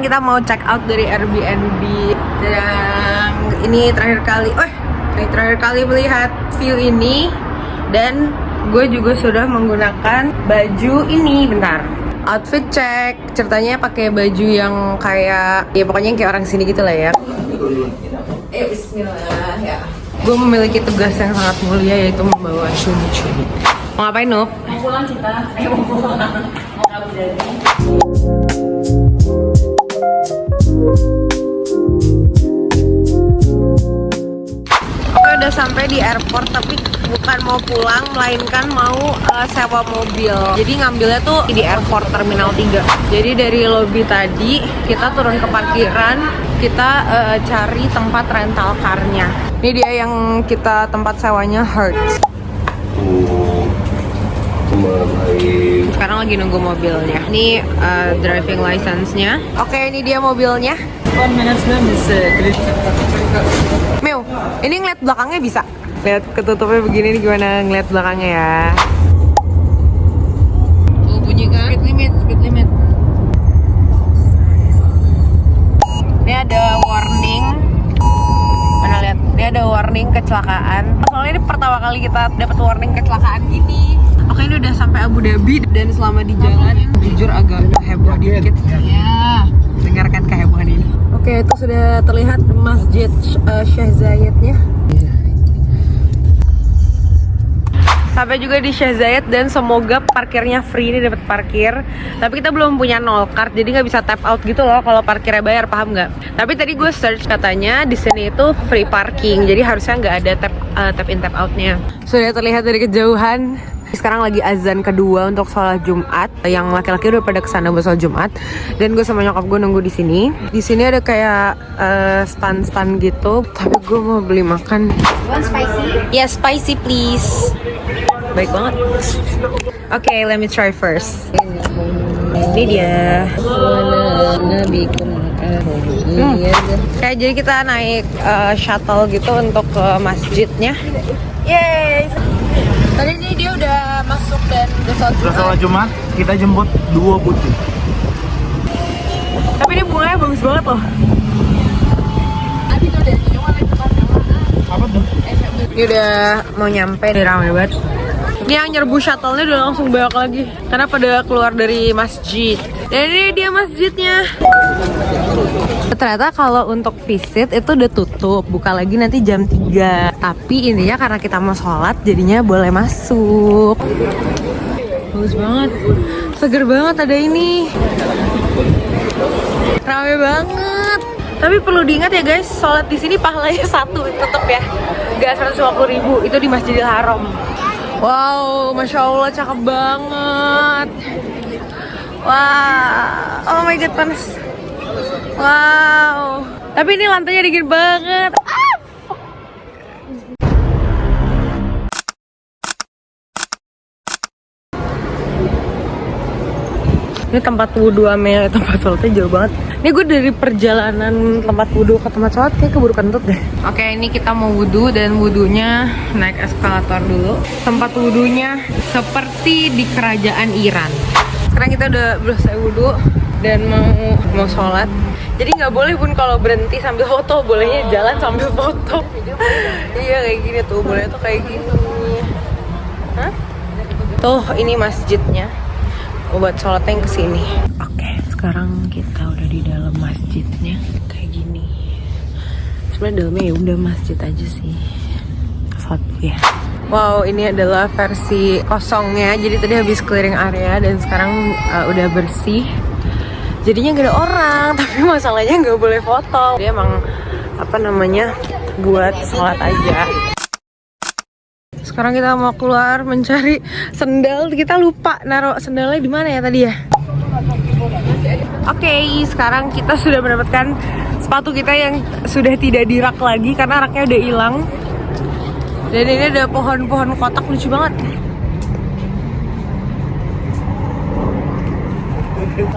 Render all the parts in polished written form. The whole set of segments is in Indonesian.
kita mau check out dari Airbnb. Dan ini terakhir kali melihat view ini. Dan gue juga sudah menggunakan baju ini. Bentar, outfit check. Ceritanya pakai baju yang kayak, ya pokoknya yang kayak orang sini gitu lah ya. Bismillah ya. Gue memiliki tugas yang sangat mulia, yaitu membawa cumi-cumi. Mau ngapain, Nup? Mau pulang kita. Mau pulang. Mau kabur dari. Oke, udah sampai di airport, tapi bukan mau pulang, melainkan mau sewa mobil. Jadi ngambilnya tuh di airport Terminal 3. Jadi dari lobby tadi kita turun ke parkiran, kita cari tempat rental car-nya. Ini dia yang kita tempat sewanya, Hertz. Sekarang lagi nunggu mobilnya. Ini driving license-nya. Oke, ini dia mobilnya. 1 minute bisa klik. Mew, ini ngeliat belakangnya bisa? Lihat ketutupnya begini nih, gimana ngeliat belakangnya ya? Tuh bunyi kan? Speed limit. Ini ada warning. Mana lihat? Ini ada warning kecelakaan. Soalnya ini pertama kali kita dapat warning kecelakaan gini. Oke, ini udah sampai Abu Dhabi dan selama di jalan jujur agak heboh dikit. Ya, dengarkan kehebohan ini. Oke, itu sudah terlihat Masjid Sheikh Zayed-nya. Sampai juga di Sheikh Zayed dan semoga parkirnya free, ini dapat parkir. Tapi kita belum punya nol card, jadi nggak bisa tap out gitu loh kalau parkirnya bayar, paham nggak? Tapi tadi gue search katanya di sini itu free parking, jadi harusnya nggak ada tap in tap outnya. Sudah terlihat dari kejauhan. Sekarang lagi azan kedua untuk sholat Jumat. Yang laki-laki udah pada kesana buat sholat Jumat. Dan gue sama nyokap gue nunggu di sini. Di sini ada kayak stand-stand gitu. Tapi gue mau beli makan. Want spicy? Yes, spicy please. Baik banget. Okay, let me try first. Ini dia. Kayak jadi kita naik shuttle gitu untuk ke masjidnya. Yeay. Tadi ini dia udah masuk dan udah sholat Jumat, kita jemput 2 putri. Tapi ini bunganya bagus banget loh. Apa tuh? Ini udah mau nyampe, udah ramai banget. Ini yang nyerbu shuttle-nya udah langsung banyak lagi karena pada keluar dari masjid. Dan ini dia masjidnya. Ternyata kalau untuk visit itu udah tutup, buka lagi nanti jam 3. Tapi intinya karena kita mau sholat jadinya boleh masuk. Bagus banget, seger banget, ada ini. Rame banget. Tapi perlu diingat ya guys, sholat di sini pahalanya 1 tetep ya, nggak 150.000. Itu di Masjidil Haram. Wow, masya Allah cakep banget. Wow, oh my god panas. Wow, tapi ini lantainya dingin banget. Ini tempat wudhu ame, tempat sholatnya jauh banget. Ini gue dari perjalanan tempat wudhu ke tempat sholat kayak keburu kentut deh. Oke, ini kita mau wudhu dan wudhunya naik eskalator dulu. Tempat wudhunya seperti di kerajaan Iran. Sekarang kita udah selesai wudhu dan mau sholat. Jadi nggak boleh Bun kalau berhenti sambil foto, bolehnya jalan sambil foto. Iya kayak gini tuh, boleh tuh kayak gini. Hah? Tuh ini masjidnya. Buat sholatnya yang kesini. Oke, sekarang kita udah di dalam masjidnya kayak gini. Sebenarnya dalamnya ya udah masjid aja sih. Sholat ya. Wow, ini adalah versi kosongnya. Jadi tadi habis clearing area dan sekarang udah bersih. Jadinya gak ada orang, tapi masalahnya nggak boleh foto. Dia emang apa namanya buat sholat aja. Sekarang kita mau keluar mencari sendal. Kita lupa naruh sendalnya di mana ya tadi ya. Oke, sekarang kita sudah mendapatkan sepatu kita yang sudah tidak di rak lagi karena raknya udah hilang. Dan ini ada pohon-pohon kotak lucu banget.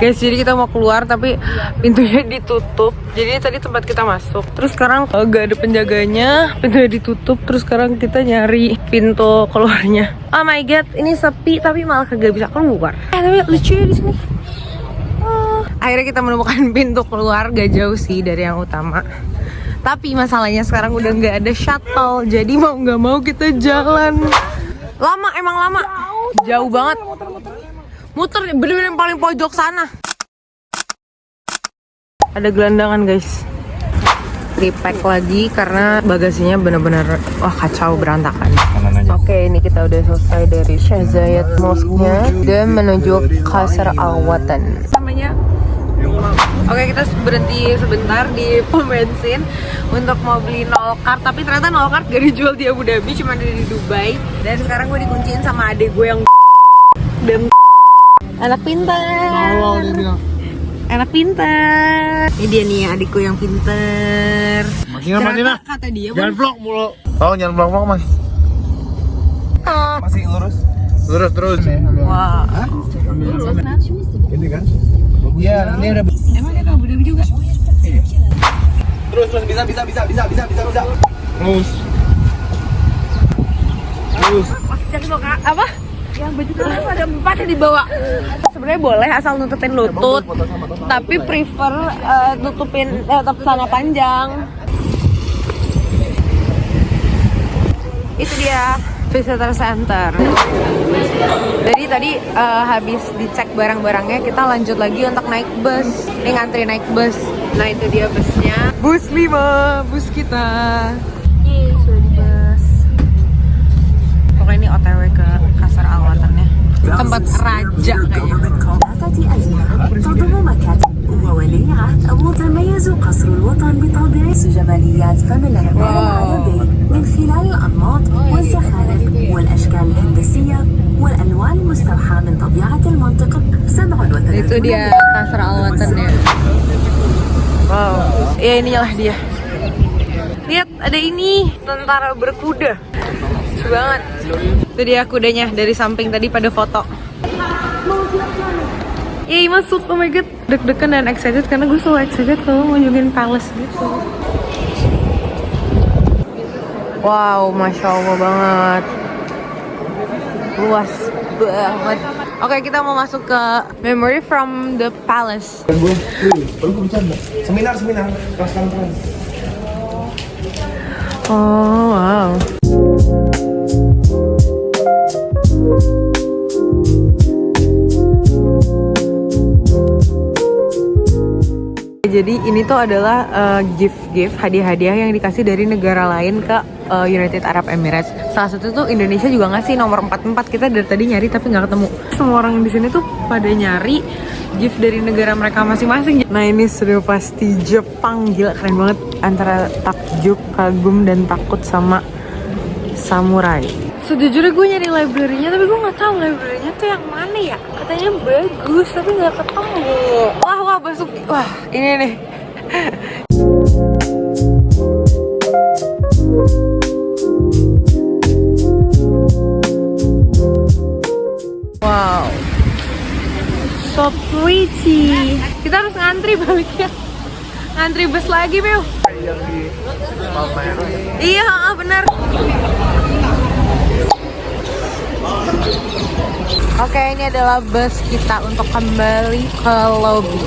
Guys, jadi kita mau keluar tapi pintunya ditutup. Jadi tadi tempat kita masuk. Terus sekarang gak ada penjaganya, pintunya ditutup. Terus sekarang kita nyari pintu keluarnya. Oh my god, ini sepi tapi malah kagak bisa keluar. Tapi lucu ya di sini. Oh. Akhirnya kita menemukan pintu keluar, gak jauh sih dari yang utama. Tapi masalahnya sekarang udah nggak ada shuttle, jadi mau nggak mau kita jalan. Lama, emang lama. Jauh banget. Muter, bener-bener yang paling pojok sana. Ada gelandangan guys. Repack lagi karena bagasinya bener-bener wah kacau, berantakan. Oke, ini kita udah selesai dari Sheikh Zayed Mosque-nya dan menuju Qasr Al-Watan. Namanya. Oke, kita berhenti sebentar di pom bensin untuk mau beli nolkart, tapi ternyata nolkart gak dijual di Abu Dhabi, cuma ada di Dubai. Dan sekarang gue dikunciin sama adik gue yang dan anak pintar. Anak pintar. Ini dia nih adikku yang pintar. Martina. Kata dia Jangan vlog mulu. Oh, jangan vlog mas. Masih lurus. Lurus terus. Wah. Ini kan? Iya, ini udah. Emang dia ke Abu Dhabi juga? Terus bisa. Terus. Cek lo kak, apa? Yang baju kalian ada 4 yang dibawa. Sebenarnya boleh asal nutupin lutut, tapi prefer nutupin tetap celana panjang. Itu dia visitor center. Jadi tadi habis dicek barang-barangnya, kita lanjut lagi untuk naik bus. Ini ngantri naik bus. Nah itu dia busnya. Bus 5, bus kita. Yeay, sudah di bus. Pokoknya ini OTW ke Qasr Al-Watannya. Tempat raja kayaknya. تضم مكاتب وولي عهد أو تميز قصر الوطن بطابعه جبليات فم العمارة العربي من خلال الأنماط والزخارف والأشكال الهندسية والألوان المستوحاة من طبيعة المنطقة. 37 Itu dia Qasr Al-Watannya. Wow, ya inilah dia. Lihat ada ini, tentara berkuda. Lucu banget. Itu dia kudanya dari samping tadi pada foto. Yeay masuk, oh my god. Deg-degan dan excited karena gue selalu excited kalau ngunjungin palace gitu. Wow, Masya Allah banget. Luas banget. Oke, kita mau masuk ke Memory from the Palace. Seminar kelas kampus. Oh, wow. Jadi ini tuh adalah gift hadiah-hadiah yang dikasih dari negara lain ke United Arab Emirates. Salah satu tuh Indonesia juga ngasih nomor 44. Kita dari tadi nyari tapi nggak ketemu. Semua orang di sini tuh pada nyari gift dari negara mereka masing-masing. Nah ini sudah pasti Jepang, gila keren banget. Antara takjub, kagum dan takut sama samurai. Sejujurnya gue nyari library-nya tapi gue nggak tahu library-nya tuh yang mana ya. Katanya bagus tapi nggak ketemu. Wah masuk. Wah ini nih. Wow, so pretty. Kita harus ngantri baliknya. Ngantri bus lagi, Bel. Iya, benar. Oke, ini adalah bus kita untuk kembali ke lobby.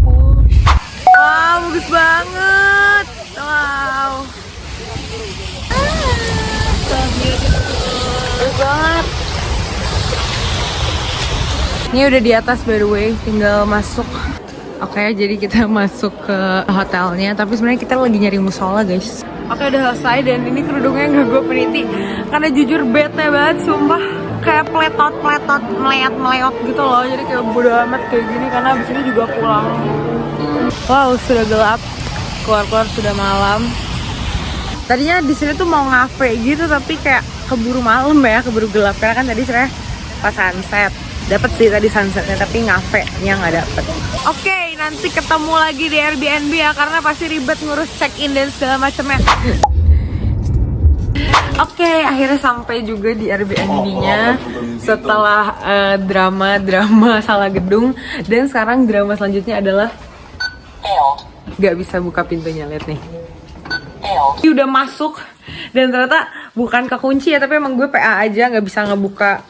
Wow, bagus banget. Wow. Bagus banget. Ini udah di atas by the way, tinggal masuk. Oke, jadi kita masuk ke hotelnya, tapi sebenarnya kita lagi nyari musola, guys. Oke, udah selesai dan ini kerudungnya nggak gue peniti karena jujur bete banget, sumpah. Kayak pletot, meleot gitu loh. Jadi kayak bodo amat kayak gini karena abis ini juga pulang. Wow, sudah gelap. Keluar sudah malam. Tadinya di sini tuh mau ngafe gitu tapi kayak keburu malam ya, keburu gelap karena kan tadi sebenarnya pas sunset. Dapat sih tadi sunsetnya tapi ngafe-nya nggak dapet. Oke, nanti ketemu lagi di Airbnb ya karena pasti ribet ngurus check-in dan segala macamnya. Oke, akhirnya sampai juga di Airbnb-nya setelah drama salah gedung dan sekarang drama selanjutnya adalah nggak bisa buka pintunya, lihat nih. Ini udah masuk dan ternyata bukan kekunci ya tapi emang gue PA aja nggak bisa ngebuka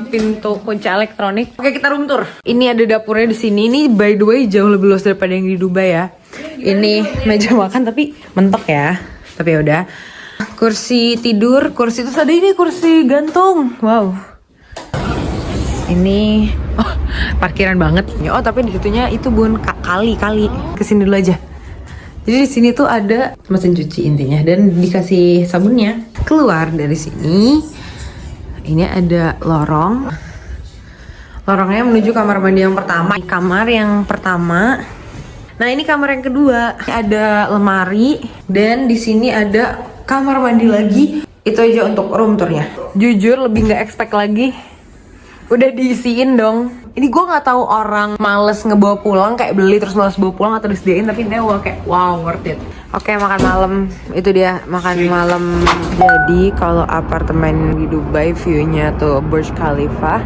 pintu kunci elektronik. Oke, kita room tour. Ini ada dapurnya di sini. Ini by the way jauh lebih luas daripada yang di Dubai ya. Ini meja makan tapi mentok ya. Tapi ya udah. Kursi tidur, kursi terus ada ini kursi gantung. Wow. Ini parkiran banget. Oh, tapi di situnya itu bun kali. Kesini dulu aja. Jadi di sini tuh ada mesin cuci intinya dan dikasih sabunnya. Keluar dari sini, ini ada lorong. Lorongnya menuju kamar mandi yang pertama. Kamar yang pertama. Nah, ini kamar yang kedua. Ada lemari dan di sini ada kamar mandi lagi. Itu aja untuk room tournya. Jujur lebih nggak expect lagi. Udah diisiin dong. Ini gue nggak tahu orang males ngebawa pulang kayak beli terus males bawa pulang atau disediain, tapi ini gue kayak wow worth it. Oke, makan malam. Itu dia makan malam. Jadi kalau apartemen di Dubai view-nya tuh Burj Khalifa,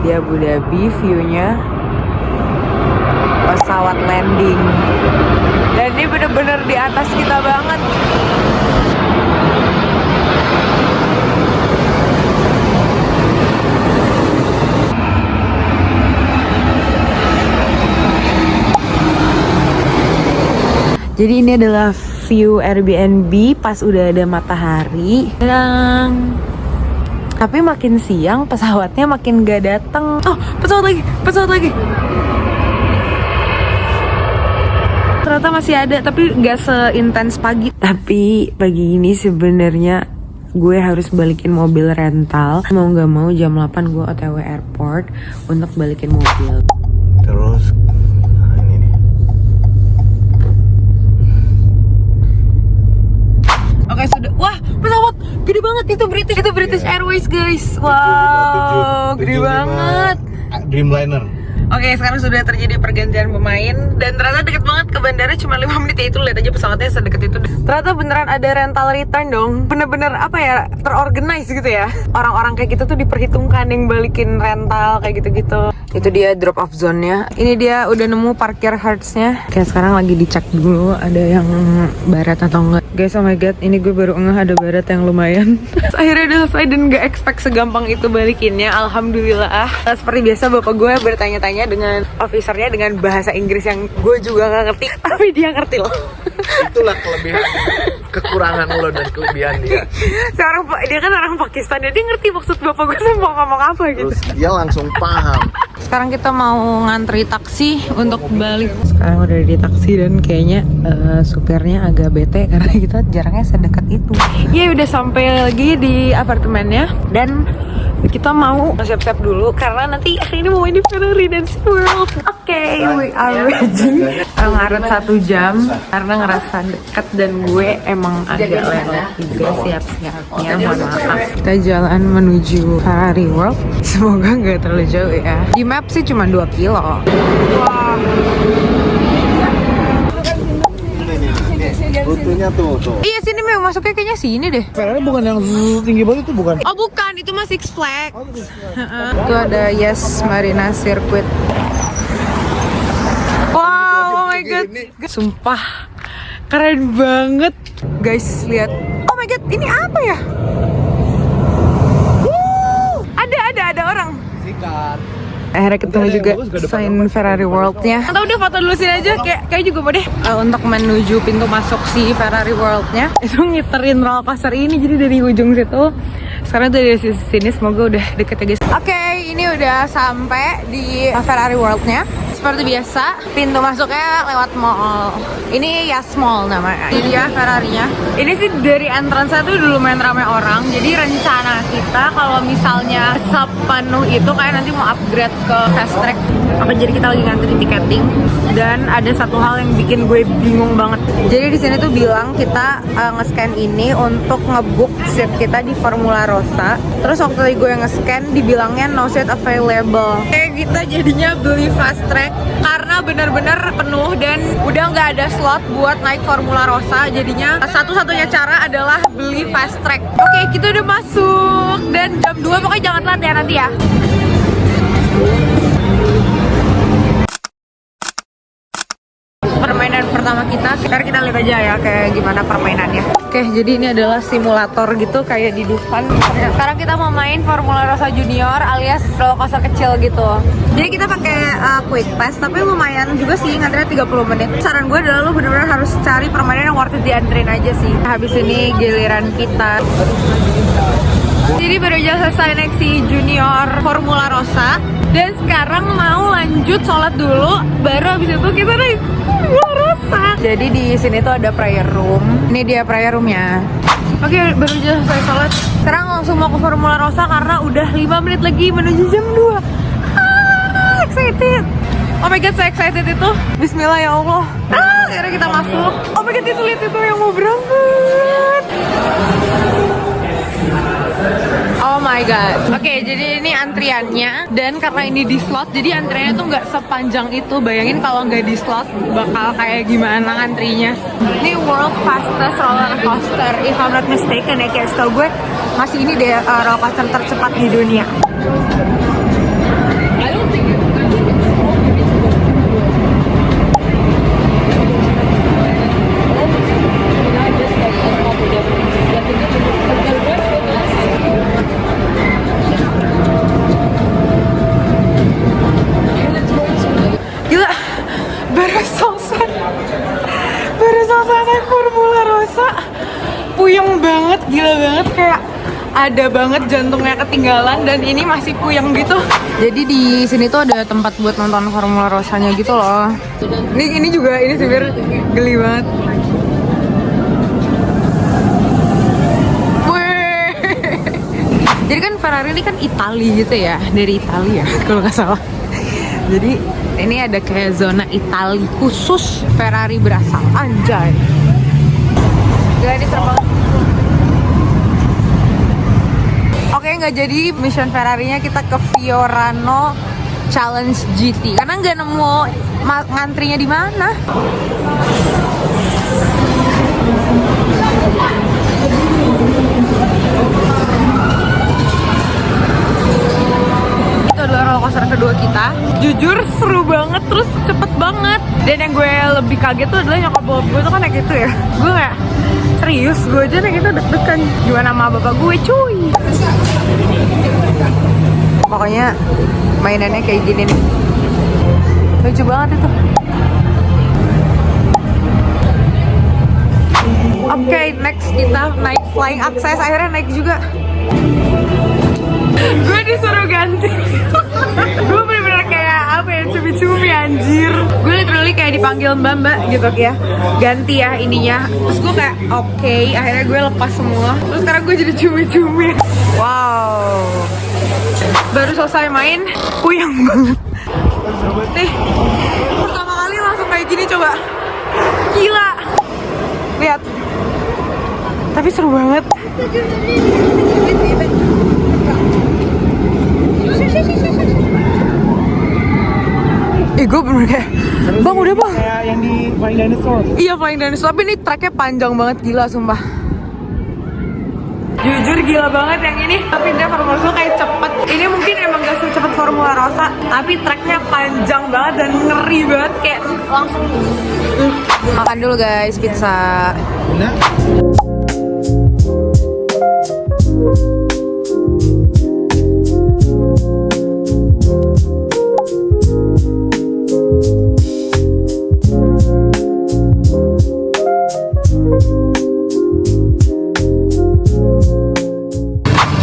di Abu Dhabi view-nya pesawat landing. Dan ini bener-bener di atas kita banget. Jadi ini adalah view Airbnb pas udah ada matahari. Tapi makin siang pesawatnya makin gak datang. Oh, pesawat lagi. Ternyata masih ada, tapi gak seintens pagi. Tapi pagi ini sebenarnya gue harus balikin mobil rental. Mau gak mau jam 8 gue OTW airport untuk balikin mobil. Terus ini nih. Oke, sudah. Wah, pesawat gede banget itu British Airways, guys. Wow, gede banget. Dreamliner. Oke, sekarang sudah terjadi pergantian pemain dan ternyata deket banget ke bandara, cuma 5 menit ya. Itu lihat aja pesawatnya sedekat itu. Ternyata beneran ada rental return dong. Bener-bener apa ya, terorganize gitu ya. Orang-orang kayak gitu tuh diperhitungkan yang balikin rental kayak gitu-gitu. Itu dia drop off zone-nya. Ini dia udah nemu parkir Hertz-nya. Oke, sekarang lagi dicek dulu ada yang barat atau enggak. Guys, oh my god, ini gue baru ngeh ada barat yang lumayan. Akhirnya udah selesai dan gak expect segampang itu balikinnya. Alhamdulillah. Seperti biasa bapak gue bertanya-tanya dengan officernya dengan bahasa Inggris yang gue juga gak ngerti. Tapi dia ngerti loh. Itulah kelebihan, kekurangan lo dan kelebihan dia. Sekarang dia kan orang Pakistan, dia ngerti maksud bapak gue tuh mau ngomong apa gitu. Terus dia langsung paham. Sekarang kita mau ngantri taksi untuk balik. Sekarang udah di taksi dan kayaknya supirnya agak bete karena kita jaraknya sedekat itu. Ya udah sampai lagi di apartemennya dan kita mau siap-siap dulu karena nanti hari ini mau main di Ferrari dan SeaWorld. Oke, we are ready. Ngaret 1 jam karena ngerasa dekat dan gue emang agak lewat juga siap-siapnya. Mohon maaf. Kita jalan menuju Ferrari World. Semoga nggak terlalu jauh ya. Di map sih cuma 2 kilo. Wah. Rutenya tuh. Iya, sini memang masuknya kayaknya sini deh. Ferrari bukan yang tinggi banget itu, bukan? Oh bukan, itu mah Six Flags. Itu ada Yes Marina Circuit. Wow, oh my god. Sumpah, keren banget. Guys, lihat. Oh my god, ini apa ya? Ada orang. Sikat. Akhirnya ketemu juga sign Ferrari World-nya. Atau udah foto dulu sini aja, kayak juga mau deh. Untuk menuju pintu masuk si Ferrari World-nya, itu ngiterin roller coaster ini, jadi dari ujung situ. Sekarang tuh dari sini, semoga udah deket ya guys. Oke, ini udah sampai di Ferrari World-nya. Seperti biasa, pintu masuknya lewat mall. Ini Yas Mall namanya. Ini dia Ferrari-nya. Ini sih dari entrance-nya tuh dulu lumayan ramai orang. Jadi rencana kita kalau misalnya sepenuh itu kayak nanti mau upgrade ke fast track. Jadi kita lagi ngantri tiketing. Dan ada satu hal yang bikin gue bingung banget. Jadi di sini tuh bilang kita nge-scan ini untuk nge-book seat kita di Formula Rossa. Terus waktu gue nge-scan dibilangnya no seat available. Kayak kita jadinya beli fast track karena benar-benar penuh dan udah nggak ada slot buat naik Formula Rossa. Jadinya satu-satunya cara adalah beli fast track. Oke, kita udah masuk dan jam 2 pokoknya jangan telat ya nanti ya. Permainan pertama kita lihat aja ya kayak gimana permainannya. Oke, jadi ini adalah simulator gitu kayak di Dufan. Sekarang kita mau main Formula Rossa Junior alias roller coaster kecil gitu. Jadi kita pakai quick pass, tapi lumayan juga sih, ngantrinya 30 menit. Saran gue adalah lo bener-bener harus cari permainan yang worth it, diantrin aja sih. Habis ini giliran kita. Jadi baru aja selesai naik si Junior Formula Rossa. Dan sekarang mau lanjut sholat dulu, baru habis itu kita naik Formula Rossa. Jadi di sini tuh ada prayer room. Ini dia prayer roomnya. Oke, baru aja selesai sholat. Sekarang langsung mau ke Formula Rossa karena udah 5 menit lagi menuju jam 2. Excited. Oh my god, saya excited itu. Bismillah ya Allah. Akhirnya kita masuk. Oh my god, itu lihat itu yang mau berangkat. Oh my god. Oke, jadi ini antriannya. Dan karena ini di slot, jadi antriannya tuh nggak sepanjang itu. Bayangin kalau nggak di slot, bakal kayak gimana antrinya. Ini world fastest roller coaster, if I'm not mistaken ya. Kayak setahu gue masih ini deh roller coaster tercepat di dunia. Baru selesai naik Formula Rossa, puyeng banget, gila banget, kayak ada banget jantungnya ketinggalan dan ini masih puyeng gitu. Jadi di sini tuh ada tempat buat nonton Formula Rossanya gitu loh. Ini juga ini sebenarnya geli banget. Wih. Jadi kan Ferrari ini kan Itali gitu ya, dari Italia kalau nggak salah. Jadi ini ada kayak zona Itali khusus Ferrari berasal, anjay. Gila, ini seru banget. Oke, nggak jadi mission Ferrarinya, kita ke Fiorano Challenge GT karena nggak nemu ngantrinya di mana. Itu adalah roller coaster kedua kita. Jujur seru banget, terus cepet banget. Dan yang gue lebih kaget tuh adalah nyokap bokap gue tuh kan naik itu ya. Gue kayak serius, gue aja naik itu deg-degan. Gimana sama bapak gue, cuy. Pokoknya mainannya kayak gini nih. Lucu banget itu. Oke, next kita naik Flying Access. Akhirnya naik juga. Gue disuruh ganti. Gue bener-bener kayak apa ya, cumi-cumi anjir. Gue literally kayak dipanggil mbak gitu ya, ganti ya ininya. Terus gue kayak oke, akhirnya gue lepas semua. Terus sekarang gue jadi cumi-cumi. Wow, baru selesai main, puyeng banget. Nih, pertama kali langsung kayak gini, coba. Gila. Lihat. Tapi seru banget. Gue bener kayak, bang udah bang. Kayak yang di Flying Dinosaur. Iya, Flying Dinosaur, tapi ini tracknya panjang banget, gila sumpah. Jujur gila banget yang ini. Tapi dia Formula Rossa kayak cepet. Ini mungkin emang gak secepat Formula Rossa, tapi tracknya panjang banget dan ngeri banget, kayak langsung. Makan dulu guys, pizza. Nah.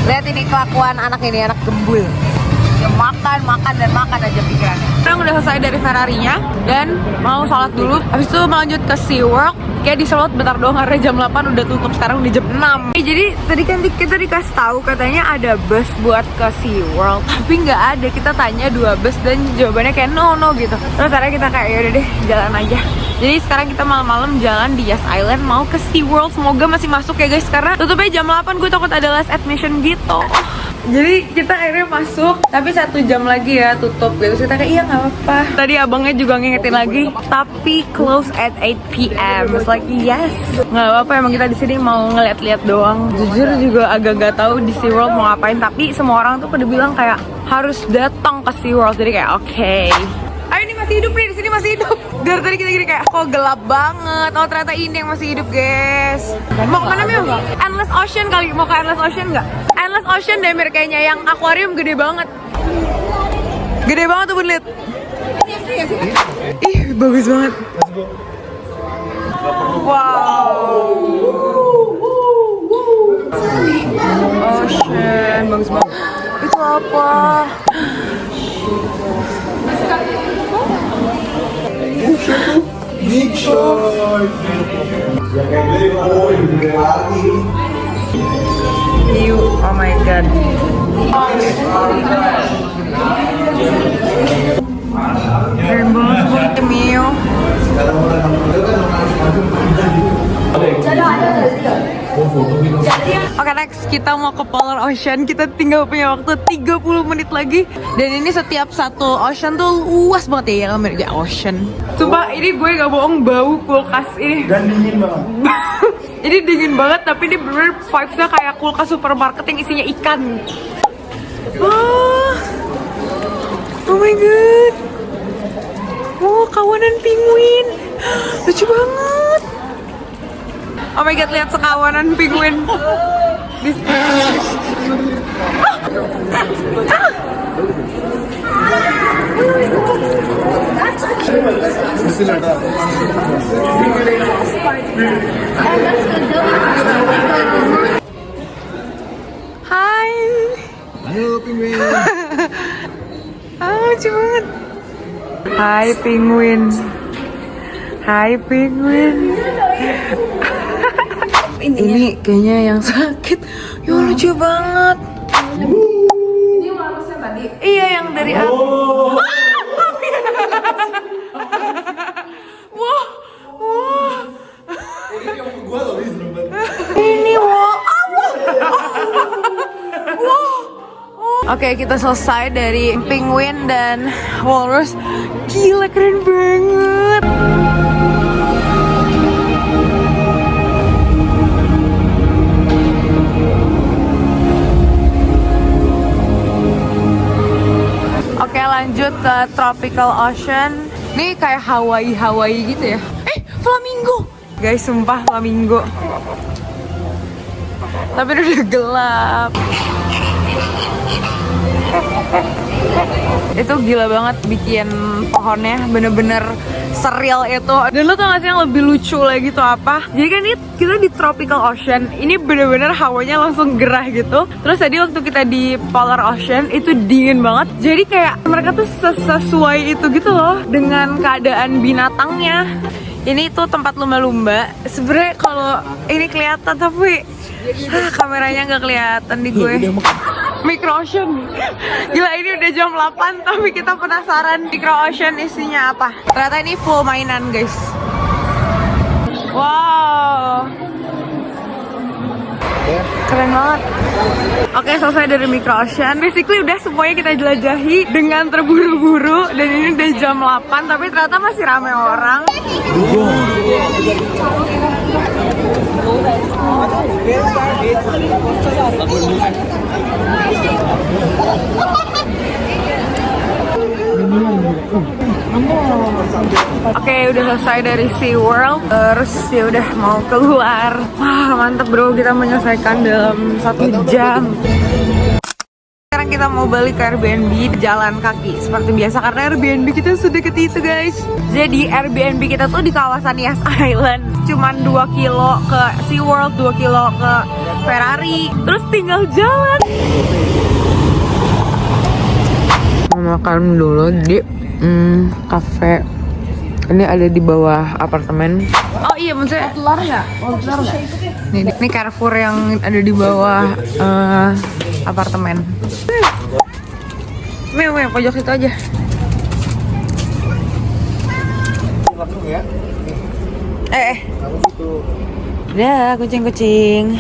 Lihat ini kelakuan anak ini, anak gembul. Ya makan aja pikirannya. Sekarang udah selesai dari Ferrarinya dan mau sholat dulu. Habis itu mau lanjut ke SeaWorld. Kayak di Solo bentar doang karena jam 8 udah tutup, sekarang udah jam 6. Jadi tadi kan kita dikasih tahu katanya ada bus buat ke SeaWorld, tapi nggak ada. Kita tanya 2 bus dan jawabannya kayak no gitu. Terus akhirnya kita kayak yaudah deh jalan aja. Jadi sekarang kita malam-malam jalan di Yas Island mau ke SeaWorld. Semoga masih masuk ya guys, karena tutupnya jam 8. Gue takut ada last admission gitu. Jadi kita akhirnya masuk, tapi 1 jam lagi ya tutup gitu. Kita kayak iya nggak apa-apa. Tadi abangnya juga ngingetin lagi, tapi close at 8 PM. It's like yes, nggak apa-apa. Emang kita di sini mau ngeliat-liat doang. Jujur juga agak nggak tahu di SeaWorld mau ngapain. Tapi semua orang tuh pada bilang kayak harus datang ke SeaWorld. Jadi kayak oke. Ayo, ini masih hidup nih, di sini masih hidup. Dari tadi kita gini kayak kok gelap banget. Oh ternyata ini yang masih hidup guys. Mau kemana Mil? Endless Ocean kali, mau ke Endless Ocean nggak? Endless Ocean deh Mir kayaknya, yang akuarium gede banget. Gede banget tuh Bun, liat. Ih bagus banget. Wow. Ocean, bagus banget. Itu apa? Big shot. You, oh my god. Keren banget Mio. Oke next, kita mau ke Polar Ocean. Kita tinggal punya waktu 30 menit lagi. Dan ini setiap satu ocean tuh luas banget ya, kayak ocean. Sumpah ini gue gak bohong, bau kulkas ini. Dan dingin banget. Ini dingin banget, tapi ini bener vibes-nya kayak kulkas supermarket yang isinya ikan. Oh my god. Oh, kawanan penguin. Lucu banget. Oh my god, lihat sekawanan penguin. Hai. Halo penguin. Lucu banget. Hai penguin. Hai penguin. Ini kayaknya yang sakit. Ya lucu banget. Ini walrusnya tadi. Iya yang dari aku. Wah. Wah. Ini Oke, kita selesai dari penguin dan walrus. Gila, keren banget. Oke, lanjut ke Tropical Ocean. Ini kayak Hawaii gitu ya. Flamingo. Guys, sumpah flamingo. Tapi udah gelap. Itu gila banget bikin pohonnya, bener-bener surreal itu. Dan lo tau gak sih yang lebih lucu lagi tuh apa? Jadi kan ini kita di Tropical Ocean, ini bener-bener hawanya langsung gerah gitu. Terus tadi waktu kita di Polar Ocean itu dingin banget. Jadi kayak mereka tuh sesuai itu gitu loh dengan keadaan binatangnya. Ini tuh tempat lumba-lumba. Sebenarnya kalau ini kelihatan tapi kameranya nggak kelihatan di gue. Micro Ocean. Gila, ini udah jam 8 tapi kita penasaran Micro Ocean isinya apa. Ternyata ini full mainan guys. Wow, keren banget. Oke, selesai dari Micro Ocean. Basically udah semuanya kita jelajahi dengan terburu-buru. Dan ini udah jam 8 tapi ternyata masih rame orang. Oke, udah selesai dari SeaWorld. Terus ya udah mau keluar. Wah, mantep bro, kita menyelesaikan dalam 1 jam. Sekarang kita mau balik ke Airbnb, jalan kaki seperti biasa karena Airbnb kita sedekat itu guys. Jadi Airbnb kita tuh di kawasan Yas Island, cuman 2 kilo ke SeaWorld, 2 kilo ke Ferrari, terus tinggal jalan. Mau makan dulu di cafe. Ini ada di bawah apartemen. Oh iya, maksudnya telur nggak? Ini Carrefour yang ada di bawah apartemen. Meo, pojok situ aja. Langsung ya. Udah, kucing-kucing.